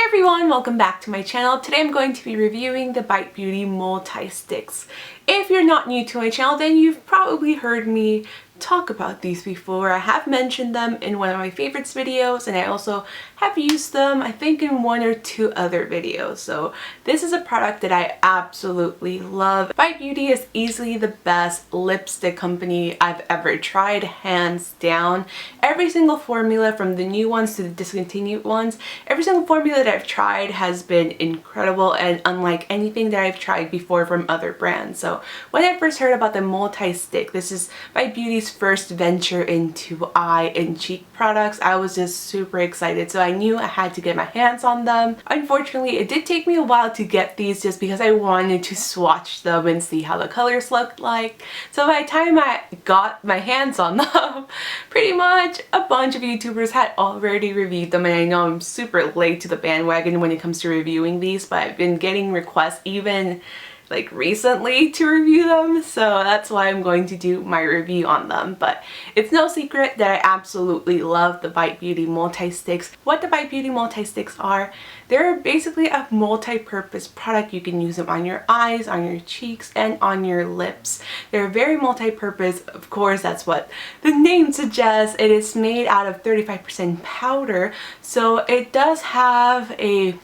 everyone, welcome back to my channel. Today I'm going to be reviewing the Bite Beauty Multisticks. If you're not new to my channel, then you've probably heard me talk about these before. I have mentioned them in one of my favorites videos, and I also have used them I think in one or two other videos. So this is a product that I absolutely love. Bite Beauty is easily the best lipstick company I've ever tried, hands down. Every single formula, from the new ones to the discontinued ones, every single formula that I've tried has been incredible and unlike anything that I've tried before from other brands. So when I first heard about the Multistick, this is Bite Beauty's first venture into eye and cheek products, I was just super excited. So I knew I had to get my hands on them. Unfortunately, it did take me a while to get these just because I wanted to swatch them and see how the colors looked like. So by the time I got my hands on them, pretty much a bunch of YouTubers had already reviewed them, and I know I'm super late to the bandwagon when it comes to reviewing these, but I've been getting requests even like recently to review them, so that's why I'm going to do my review on them. But it's no secret that I absolutely love the Bite Beauty Multisticks. What the Bite Beauty Multisticks are, they're basically a multi-purpose product. You can use them on your eyes, on your cheeks, and on your lips. They're very multi-purpose. Of course, that's what the name suggests. It is made out of 35% powder, so it does have a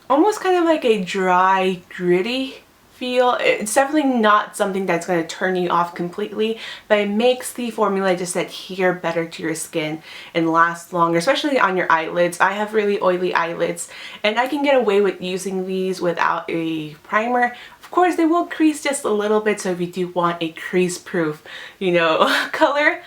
almost kind of like a dry, gritty feel. It's definitely not something that's going to turn you off completely, but it makes the formula just adhere better to your skin and last longer, especially on your eyelids. I have really oily eyelids, and I can get away with using these without a primer. Of course, they will crease just a little bit, so if you do want a crease-proof, color,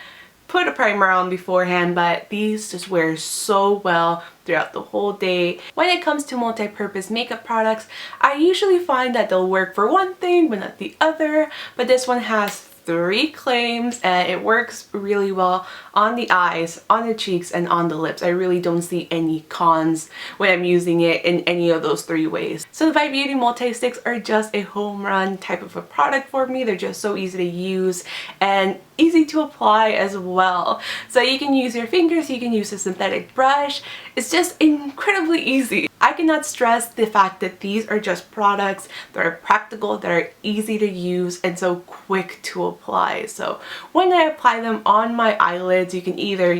put a primer on beforehand, but these just wear so well throughout the whole day. When it comes to multi-purpose makeup products, I usually find that they'll work for one thing but not the other, but this one has three claims and it works really well on the eyes, on the cheeks, and on the lips. I really don't see any cons when I'm using it in any of those three ways. So the Bite Beauty Multisticks are just a home run type of a product for me. They're just so easy to use and easy to apply as well. So you can use your fingers, you can use a synthetic brush. It's just incredibly easy. I cannot stress the fact that these are just products that are practical, that are easy to use, and so quick to apply. So when I apply them on my eyelids, you can either,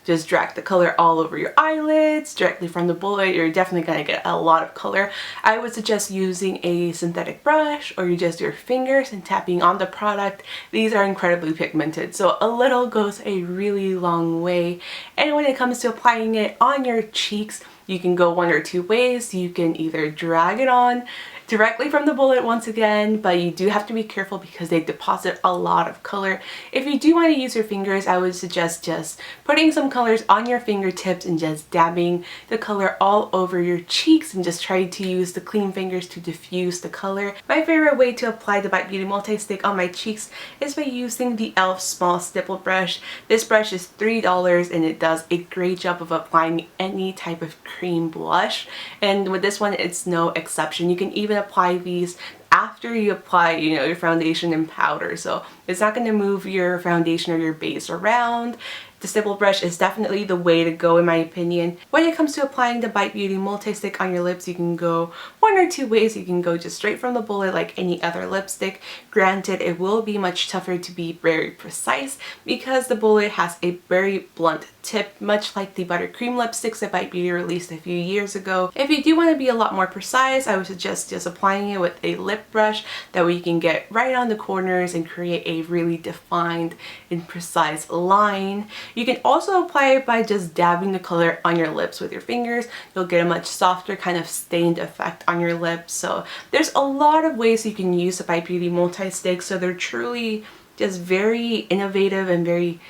just drag the color all over your eyelids directly from the bullet. You're definitely going to get a lot of color. I would suggest using a synthetic brush, or you just your fingers and tapping on the product. These are incredibly pigmented, so a little goes a really long way. And when it comes to applying it on your cheeks, you can go one or two ways. You can either drag it on directly from the bullet once again, but you do have to be careful because they deposit a lot of color. If you do want to use your fingers, I would suggest just putting some colors on your fingertips and just dabbing the color all over your cheeks, and just try to use the clean fingers to diffuse the color. My favorite way to apply the Bite Beauty Multistick on my cheeks is by using the e.l.f. small stipple brush. This brush is $3 and it does a great job of applying any type of cream blush, and with this one it's no exception. You can even apply these after you apply your foundation and powder, so it's not going to move your foundation or your base around. The stipple brush is definitely the way to go in my opinion. When it comes to applying the Bite Beauty Multistick on your lips, you can go one or two ways. You can go just straight from the bullet like any other lipstick. Granted, it will be much tougher to be very precise because the bullet has a very blunt tip, much like the buttercream lipsticks that Bite Beauty released a few years ago. If you do want to be a lot more precise, I would suggest just applying it with a lip brush. That way you can get right on the corners and create a really defined and precise line. You can also apply it by just dabbing the color on your lips with your fingers. You'll get a much softer kind of stained effect on your lips. So there's a lot of ways you can use the Bite Beauty Multisticks. So they're truly just very innovative and very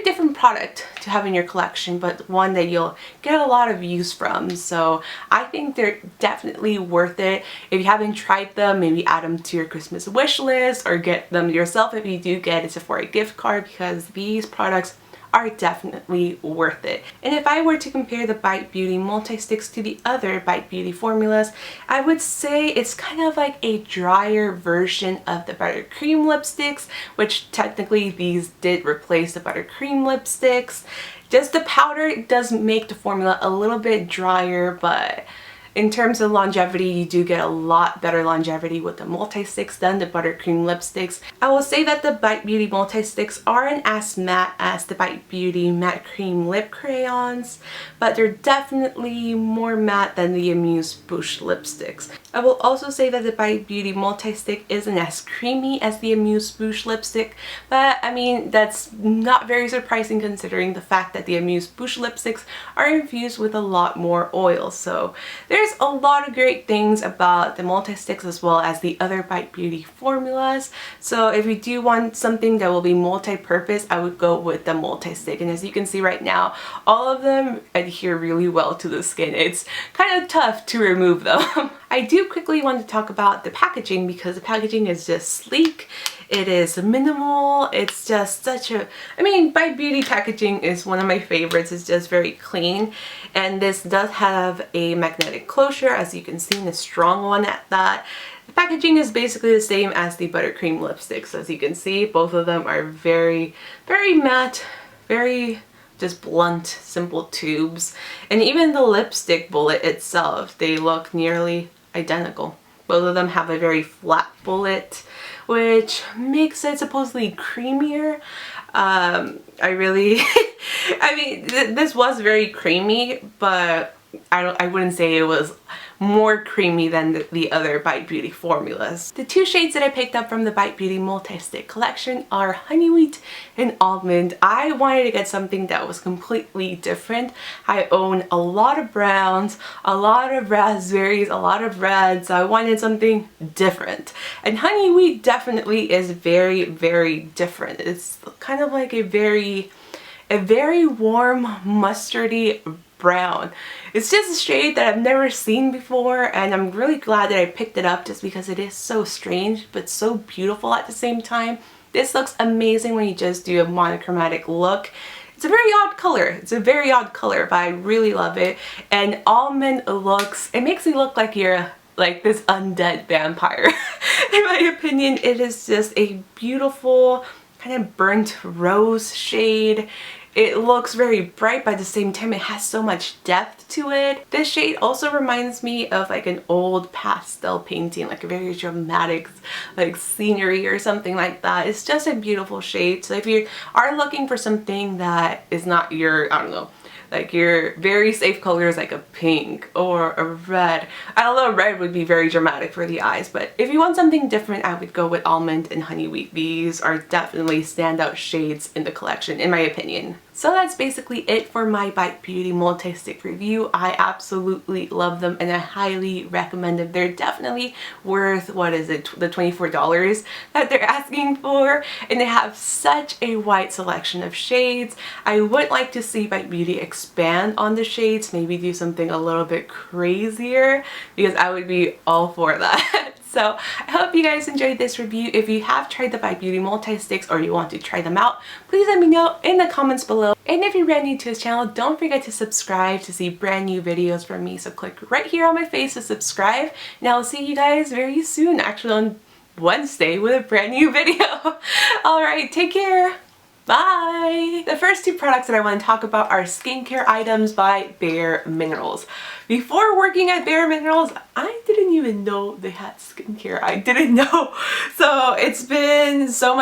different product to have in your collection, but one that you'll get a lot of use from. So I think they're definitely worth it. If you haven't tried them, maybe add them to your Christmas wish list or get them yourself if you do get a Sephora gift card, because these products are definitely worth it. And if I were to compare the Bite Beauty Multisticks to the other Bite Beauty formulas, I would say it's kind of like a drier version of the buttercream lipsticks, which technically these did replace the buttercream lipsticks. Just the powder does make the formula a little bit drier, but in terms of longevity, you do get a lot better longevity with the multi-sticks than the buttercream lipsticks. I will say that the Bite Beauty multi-sticks aren't as matte as the Bite Beauty matte cream lip crayons, but they're definitely more matte than the Amuse Bouche lipsticks. I will also say that the Bite Beauty multi-stick isn't as creamy as the Amuse Bouche lipstick, but I mean, that's not very surprising considering the fact that the Amuse Bouche lipsticks are infused with a lot more oil. So there's a lot of great things about the multi-sticks as well as the other Bite Beauty formulas. So if you do want something that will be multi-purpose, I would go with the multi-stick. And as you can see right now, all of them adhere really well to the skin. It's kind of tough to remove them. I do quickly want to talk about the packaging because the packaging is just sleek. It is minimal. It's just such a, I mean, Bite Beauty packaging is one of my favorites. It's just very clean. And this does have a magnetic closure, as you can see, and a strong one at that. The packaging is basically the same as the buttercream lipsticks. As you can see, both of them are very, very matte, very just blunt, simple tubes. And even the lipstick bullet itself, they look nearly identical. Both of them have a very flat bullet, which makes it supposedly creamier. I really, I mean, this was very creamy, but I wouldn't say it was more creamy than the other Bite Beauty formulas. The two shades that I picked up from the Bite Beauty Multi-Stick collection are Honeywheat and Almond. I wanted to get something that was completely different. I own a lot of browns, a lot of raspberries, a lot of reds, so I wanted something different. And Honeywheat definitely is very, very different. It's kind of like a very warm mustardy brown. It's just a shade that I've never seen before, and I'm really glad that I picked it up just because it is so strange but so beautiful at the same time. This looks amazing when you just do a monochromatic look. It's a very odd color. It's a very odd color, but I really love it. And Almond looks, it makes me look like you're like this undead vampire. In my opinion, it is just a beautiful kind of burnt rose shade. It looks very bright, but at the same time it has so much depth to it. This shade also reminds me of like an old pastel painting, like a very dramatic like scenery or something like that. It's just a beautiful shade. So if you are looking for something that is not your, I don't know, like your very safe colors like a pink or a red. I don't know, red would be very dramatic for the eyes, but if you want something different, I would go with Almond and Honeywheat. These are definitely standout shades in the collection, in my opinion. So that's basically it for my Bite Beauty Multi-Stick review. I absolutely love them and I highly recommend them. They're definitely worth, what is it, the $24 that they're asking for, and they have such a wide selection of shades. I would like to see Bite Beauty expand on the shades, maybe do something a little bit crazier, because I would be all for that. So I hope you guys enjoyed this review. If you have tried the Bite Beauty Multi-Sticks or you want to try them out, please let me know in the comments below. And if you're brand new to this channel, don't forget to subscribe to see brand new videos from me. So click right here on my face to subscribe, and I'll see you guys very soon, actually on Wednesday, with a brand new video. Alright, take care. Bye! The first two products that I want to talk about are skincare items by bareMinerals. Before working at bareMinerals, I didn't even know they had skincare. I didn't know. So it's been so much